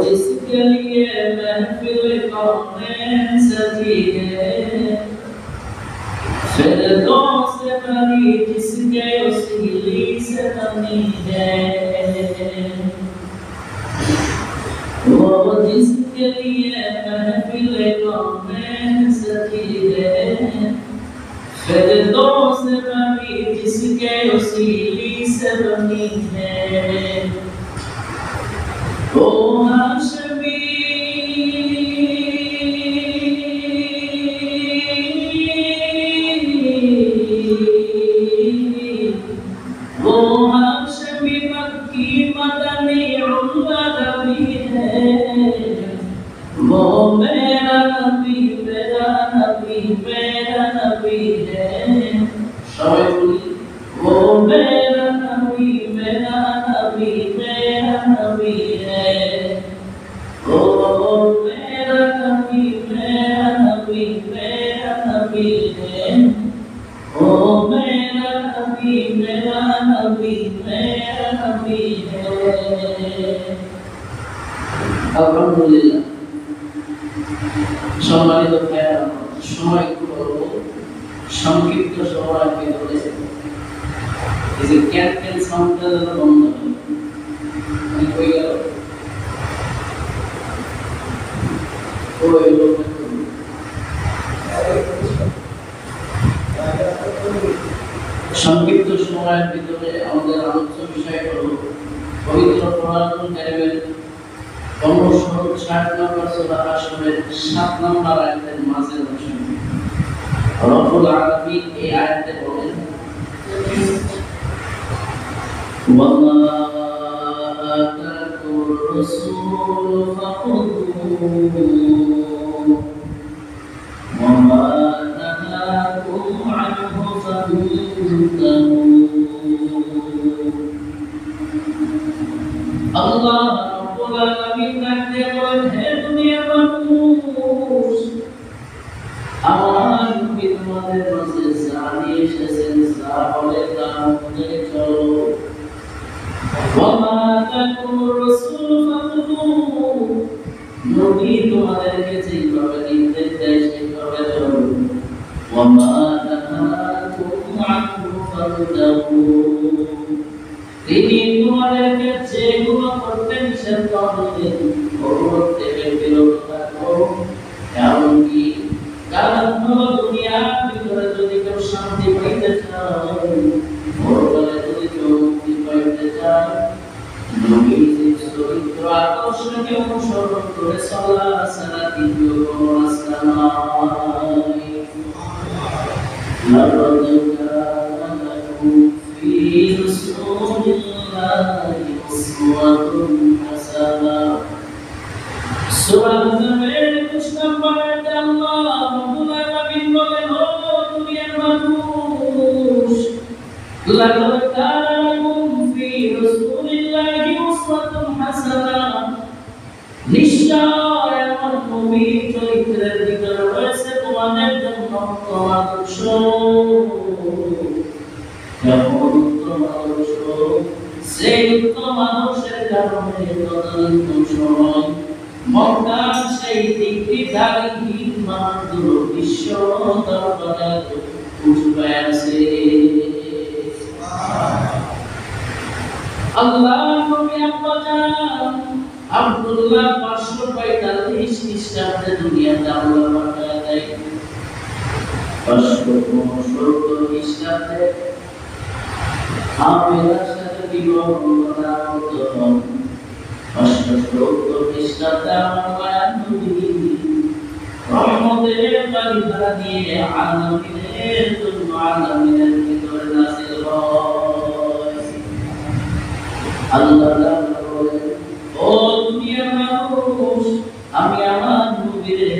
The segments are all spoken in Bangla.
जिसके लिए महफिल कौनें सजी है, फिरदौस से बनी जिसके उसीली से बनी है, वो जिसके लिए महफिल कौनें सजी है, फिरदौस से बनी जिसके उसीली से बनी है। ओ हाशमी वो हाशमी मक्की मदनी उम्मा नबी है, वो मेरा नबी मेरा नबी मेरा नबी है। सबाई बोली वो मेरा नबी मेरा नबी मेरा नबी है, वो मेरा नबी मेरा नबी मेरा नबी है, वो मेरा नबी मेरा नबी मेरा नबी है। আলহামদুলিল্লাহ। সম্মানিত ভাইরা, সময় খুব অল্প, সংক্ষিপ্ত সময়ের ভিতরে এই যে ক্যান্টেন সাউন্ডটা যেন বন্ধ হয়ে গেল, সংক্ষিপ্ত সময়ের ভিতরে আমাদের আলোচ্য বিষয় হলো পবিত্র কোরআনুল কারীমের 60 নম্বর সূরা হাশরের 7 নম্বর আয়াতের মাঝের অংশ। রব্বুল আলামিন এই আয়াতে বলেন, ওয়ামা আতাকুর রাসূল ফাখুযুহু ওয়ামা নাহাকুম আনহু ফান্তাহু। আল্লাহ রাব্বুল আলামিন ডাকতে বলেন, হে দুনিয়ার মানুষ, আমার নবী তোমাদের মাঝে যা নিয়ে এসেছেন যা বলে তা অনুযায়ী চলো। ওয়ামা আতাকুর রাসূল ফাখুযুহু, নবী তোমাদেরকে যেভাবে নির্দেশ দেয় সেইভাবে চলো। ওয়ামা নাহাকুম আনহু ফান্তাহু, তিনি তোমাদেরকে যেগুলো করতে নিষেধ করলেন ওগুলো থেকে বিরত থাকো। এমনকি কারণ হলো দুনিয়ার ভিতরে যদি কেউ শান্তি পাইতে চায়, পরকালে যদি কেউ মুক্তি পাইতে চায়, নবীর চরিত্র আদর্শকে অনুসরণ করে চলা ছাড়া দ্বিতীয় কোনো রাস্তা নাই। লাকাদ কানা লাকুম ফি রাসূলিল্লাহি উসওয়াতুন হাসানাহ। সূরা আন-নামের 21 নম্বর আয়াতে আল্লাহ রাব্বুল আলামিন বলেন, ও দুনিয়ার মানুষ, লাকাদ কানা লাকুম ফি রাসূলিল্লাহি উসওয়াতুন হাসানাহ, নিশ্চয় আমার নবীর চরিত্রের ভিতরে রয়েছে তোমাদের জন্য উত্তম আদর্শ। কেমন উত্তম আদর্শ? সেই উত্তম আদর্শের কারণে তদানীন্তন সময় মক্কার সেই দিকটিধারীহীন মানুষগুলো বিশ্ব দরবারে উঠে আছে। আল্লাহ নবী আব্বাজান আব্দুল্লাহ 545 খ্রিস্টাব্দে দুনিয়াতে আল্লাহ পাঠায় দেয়। 569 খ্রিস্টাব্দে আমেনার সাথে বিবাহ হন। 570 খ্রিস্টাব্দে আমার মায়ার নবী রহমতের বাড়িধারা দিয়ে আলামিনের জন্য আলামিনের ভিতরে নাযিল হয়। আল্লাহ বলেন, ও দুনিয়ার মানুষ, আমি আমার নবীরে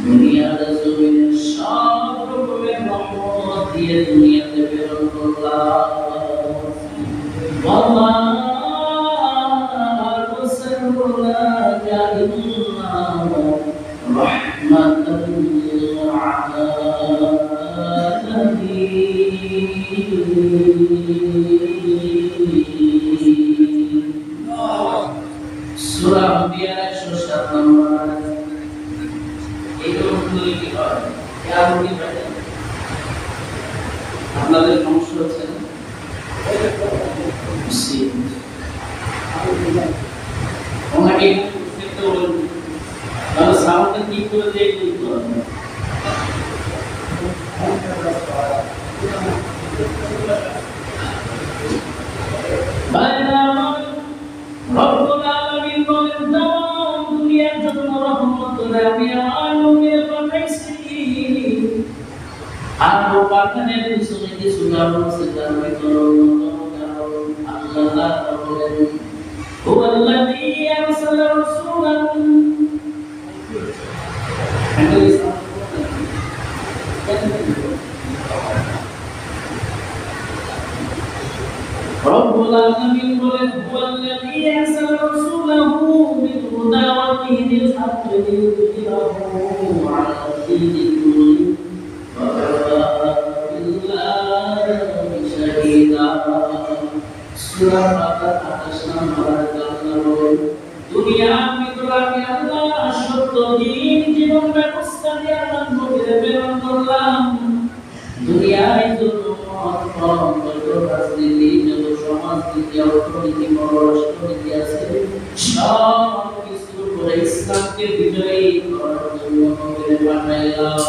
দুনিয়ার জমিনে সব রকমের রহমত দিয়ে দুনিয়াতে প্রেরণ করলাম। ওয়ামা আরসালনাকা ইল্লা রাহমাতাল লিল আলামিন। সূরা আম্বিয়ার 107 নম্বর এই লোকগুলি কি হয় কেমন কি হয় আপনাদের সমস্যা হচ্ছে না ওনাকে দেখতে বলুন তাহলে সাউন্ডটা ঠিক করে দিয়ে দিতে হবে রব্বুল আলামিন বলেন তাম দুনিয়ার জন্য রহমত করে আমি আমার নবীকে পাঠাইছি আর পাঠানোর পিছনে কিছু কারণ আছে যার ভিতরে আল্লাহ বলেন হুয়াল্লাযী আরসালা রাসূলাহু রব্বুল আলামিন বলেন হুয়াল্লাযী আরসালা রাসূলাহু বিল হুদা ওয়া দীনিল হাক্ক লিইয়ুযহিরাহু আলা দীনি কুল্লিহি ওয়া কাফা বিল্লাহি শাহীদা সূরা ফাতিহা 28 নম্বর আল্লাহ বলেন দুনিয়ার ভিতরে আমি আল্লাহ সত্য দিন জীবন ব্যবস্থা দিয়ে আমার নবীকে প্রেরণ করলাম দুনিয়ায় যত রাজনীতি যত সমাজনীতি অর্থনীতি পররাষ্ট্রনীতি আছে সব কিছু করে ইসলামকে বিজয়ী করার জন্য নবীকে পাঠাইলাম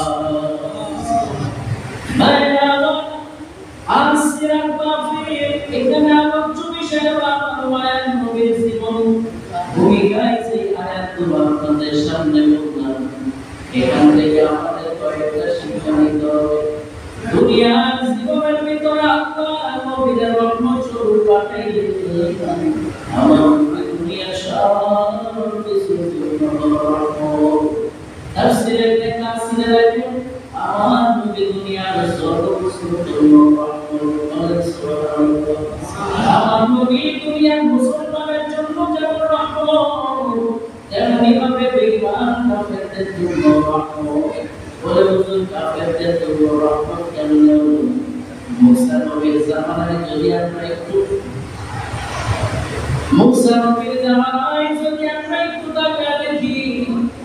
আসিরাত বাফি এখানে আলোচ্য বিষয় হলো আমার মায়ের নবীর জীবন ভূমিকায় যে আয়াতগুলো আপনাদের সামনে বললাম এখান থেকে আমাদের কয়েকটা শিক্ষা নিতে হবে দুনিয়ার জীবনের ভিতরে আল্লাহ নবীর রহমত স্বরূপ পাঠাইলেন আমার দুনিয়া সব কিছুর জন্য রহমত তাফসীরে কাসিরে রাখেন আমার নবী দুনিয়ার সব কিছুর জন্য রহমত সুবহানাল্লাহ আমার নবী দুনিয়ার মুসলমানের জন্য যেমন রহমত তেমনি ভাবে বেঈমান কাফেরদের জন্য রহমত বলে হুজুর কাফেরদের জন্য রহমত কেমন হলো মুসা নবীর জামানায় যদি আমরা একটু তাকিয়ে দেখি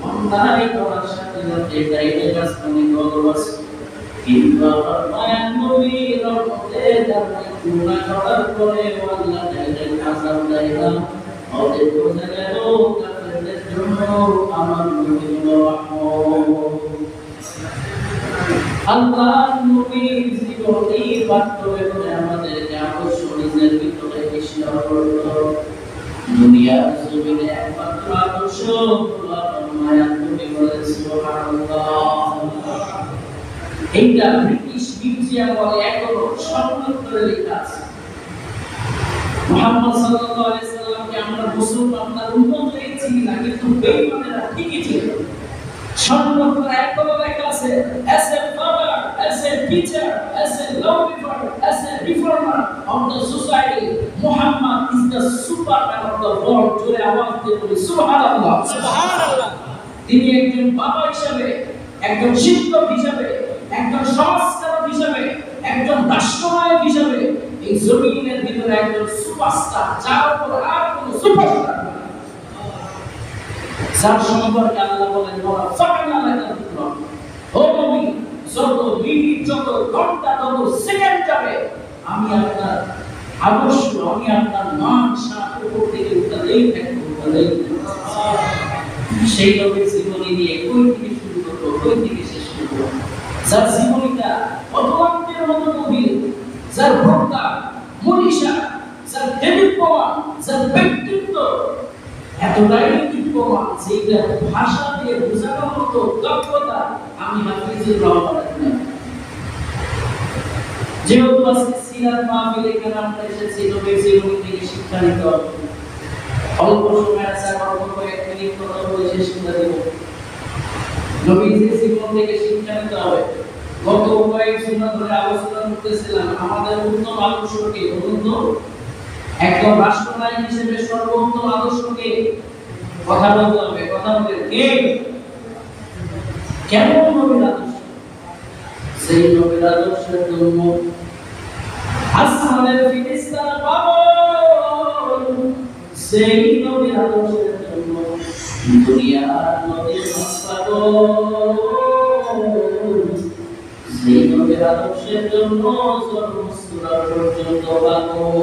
অন্যায় করার সাথে সাথে ডাইরেক্ট কাজকর্মে গলবাস কিন্তু আমার মায়ার নবী রহমতের কারণে গুনাহ করার পরে আল্লাহ ডাইরেক্ট আযাব দেয় না ওদের বোঝা গেল কাফেরদের জন্য আমার নবী রহমত আল্লাহ নবীর জীবনী বাস্তবে করে আমাদেরকে আকর্ষণের ভিতরে বিশ্বাস করতে দুনিয়ার জমিনে একমাত্র আদর্শ মায়ার নবী বলেন সুবহানাল্লাহ এইটা ব্রিটিশ মিউজিয়াম বলে এখনো সংরক্ষণে লেখা আছে মুহাম্মদ সাল্লাল্লাহু আলাইহি সাল্লামকে আমরা মুসলমান আপনার উম্মত হয়েছি না কিন্তু বেঈমানেরা ঠিকই ছিল সংরক্ষণে এখনো লেখা আছে as a father as a teacher as a lawgiver as a reformer of the society Muhammad is the superman of the world জোরে আওয়াজ দিয়ে বলি সুবহানাল্লাহ সুবহানাল্লাহ তিনি একজন বাবা হিসেবে একজন শিক্ষক হিসেবে একজন সংস্কারক হিসেবে একজন রাষ্ট্রনায়ক হিসেবে এই জমিনের ভিতরে একজন সুপারস্টার যার উপর আর কোনো সুপারস্টার নেই যার সম্পর্কে আল্লাহ বলেন ওয়া ফা'না লাকা যিকরা ও নবী যত মিনিট যত ঘন্টা যত সেকেন্ড যাবে আমি আপনার আদর্শ আমি আপনার মান শান উপর থেকে উঠালেই থাকবো সেই নবীর জীবনী নিয়ে কই থেকে শুরু করব কই থেকে শেষ করব যার জীবনীটা অতলান্তের মতো গভীর যার ভক্তা মনীষা যার দেবীপ্রমাণ যার ব্যক্তিত্ব এতটাই দিব্যমান যেটা ভাষা দিয়ে বোঝানোর মতো দক্ষতা আমি হাফিজুর রহমানের নাই যেহেতু আজকে সিরাত মাহফিল এখানে আমরা এসেছি নবীর জীবনী থেকে শিক্ষা নিতে হবে অল্প সময় আছে অল্প কয়েক মিনিট কথা বলে শেষ করে দেব নবীর জীবন থেকে শিক্ষা নিতে হবে গত কয়েক সুন্নাত ধরে আলোচনা করতেছিলাম আমাদের উত্তম আদর্শকে বলুন একদম রাষ্ট্রনায়ক হিসেবে সর্বোত্তম আদর্শকে কথা বলতে হবে কথা বলে কে কেমন নবীর আদর্শ সেই নবীর আদর্শের জন্য আসমানের ফেরেশতা পাগল সেই নবীর আদর্শের জন্য দুনিয়ার নবীর মস্তক সেই নবীর আদর্শের জন্য জন্মসূরা পর্যন্ত পাগল।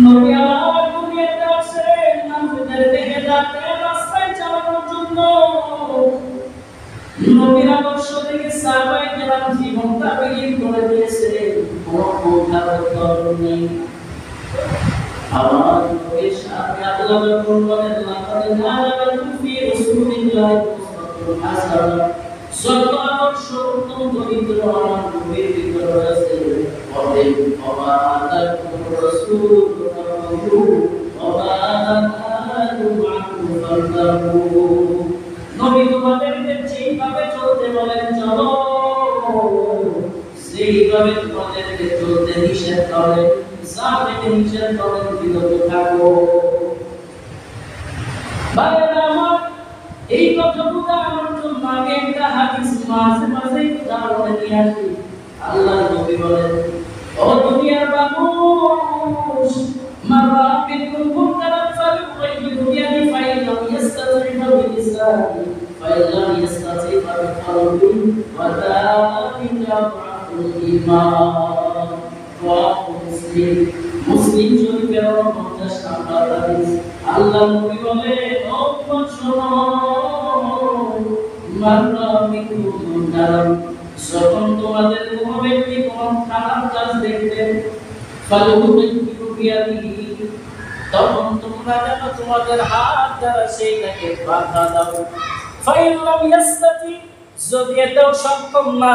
নবী আমার দুনিয়াতে আসেন মানুষদের দেখে যাতে রাস্তায় চালানোর জন্য। নবীর আদর্শ থেকে সাহাবায়ে কেরাম জীবনটা বিলীন করে দিয়েছে, কোনো কোথাও তরুণ নেই। আমার নবীর সাথে আল্লাহ যখন বলেন লাকাদ কানা লাকুম ফি রাসূলিল্লাহি উসওয়াতুন হাসানাহ, যত আদর্শ উত্তম চরিত্র আমার নবীর ভিতরে রয়েছে। অতএব ওমা আতাকুম রাসূলু ফাখুযুহু ওমা নাহাকুম আনহু ফান্তাহু। নবী তোমাদেরকে যেইভাবে চলতে বলেন চলো, সেইভাবে তোমাদেরকে চলতে নিষেধ করেন, যা থেকে নিষেধ করেন বিরত থাকো। ভাইরা আমার, এই কথা বোঝানোর জন্য আমি একটা হাদিস মাঝে মাঝে উদাহরণ নিয়ে আসি। আল্লাহর নবী বলেন, ও দুনিয়ার মানুষ, মাররা বিকুম মুনকারান ফালইউগাইয়িরু বিয়াদি ফাইন লাম ইস্তাতি' বিলিসানি ফাইন লাম ইস্তাতি' বিকলবি ওয়া যালিকা দুআফুল ঈমান। মুসলিম মুসলিম শরীফের 50 নম্বর হাদিস। আল্লাহ নবী বলেন, ও উম্মত শোনো, মাররা বিকুম মুনকারান, যখন তোমাদের কোনো ব্যক্তি কোনো খারাপ কাজ দেখবেন, ফালইউগাইয়িরু বিয়াদি, তখন তোমরা যেন তোমাদের হাত দ্বারা সেইটাকে বাধা দাও। ফাইন লাম ইস্তাতি', যদি এটাও সক্ষম না